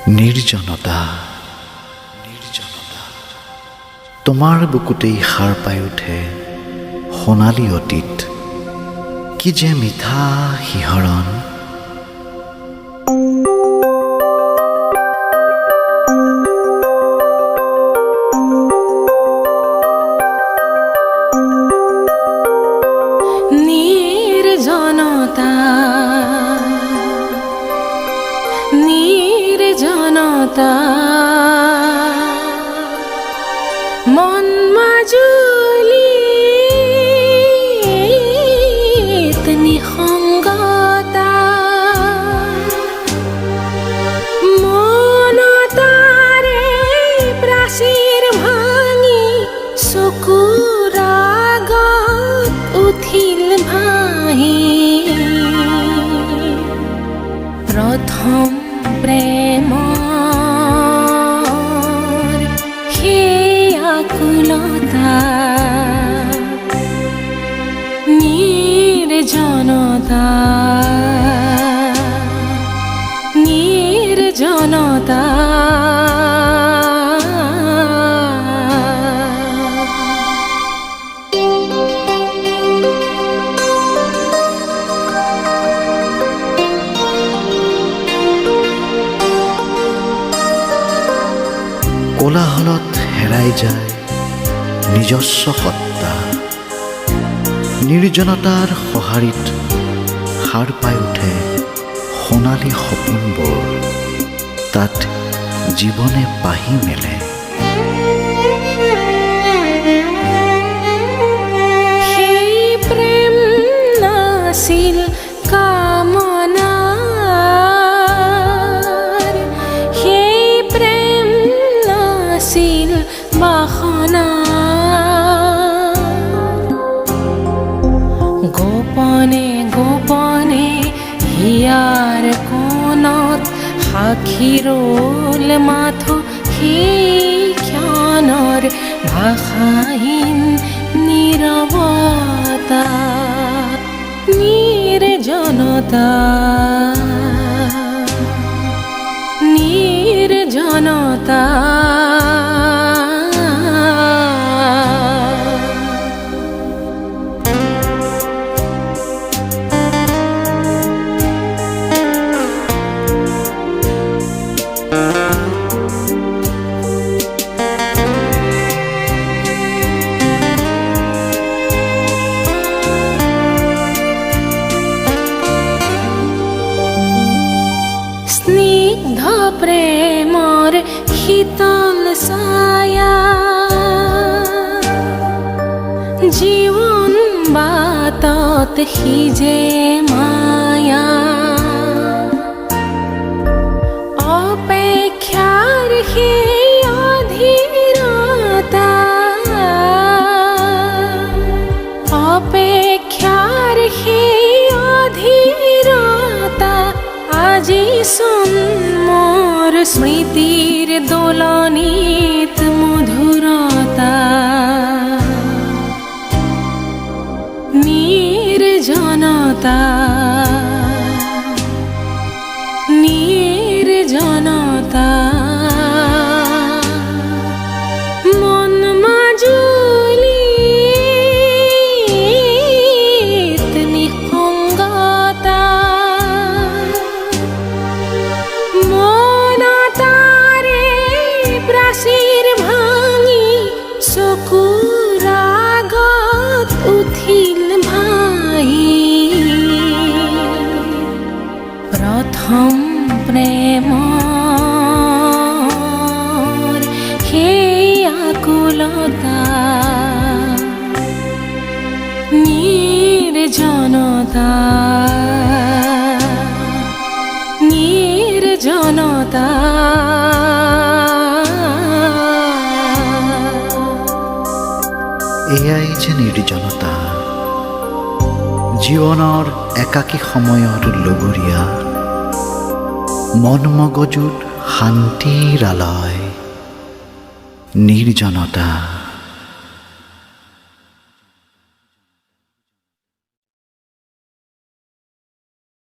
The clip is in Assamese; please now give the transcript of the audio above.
নিৰ্জনতা তোমাৰ বুকুতেই সাৰ পাই উঠে সোণালী অতীত। কি যে মিঠা শিহৰণ, নিৰ্জনতা নিৰ্জনতা মন মাজুলিত নিসংগতা মনতাৰে প্ৰাচীৰ ভাঙি চকুৰ আগত উঠিল ভাহি প্ৰথম প্ৰেমৰ সেই আকুলতা। নিৰ্জনতা নিৰ্জনতা কোলাহলত হেৰাই যায় নিজস্ব সত্তা। নিৰ্জনতাৰ সঁহাৰিত সাৰ পাই উঠে সোণালী সপোনবোৰ, তাত জীৱনে পাহি মেলে। সেই প্ৰেম নাছিল কামনাৰ, সেই প্ৰেম নাছিল বাসনা। গোপনে গোপনে হিয়াৰ কোণত সাক্ষী ৰ'ল মাথো সেই ক্ষণৰ ভাষাহীন নীৰৱতা। নিৰ্জনতা নিৰ্জনতা স্নিগ্ধ প্ৰেমৰ শীতল ছায়া জীৱন বাটত সিজে মায়া। অপেক্ষাৰ সেই অধীৰতা, অপেক্ষাৰ সেই অধীৰতা আজি চোন মোৰ স্মৃতিৰ দোলনিত মধুৰতা। নিৰ্জনতা নিৰ্জনতা মন মাজুলিত নিসংগতা। মনতাৰে প্ৰাচীৰ ভাঙি চকুৰ আগত উঠিল ভাহি প্ৰথম প্ৰেমৰ সেই আকুলতা। নিৰ্জনতা নিৰ্জনতা এয়াই যে নিৰ্জনতা, জীৱনৰ একাকী সময়ৰ লগৰীয়া। মন মগজুত শান্তিৰ আলয় নিৰ্জনতা।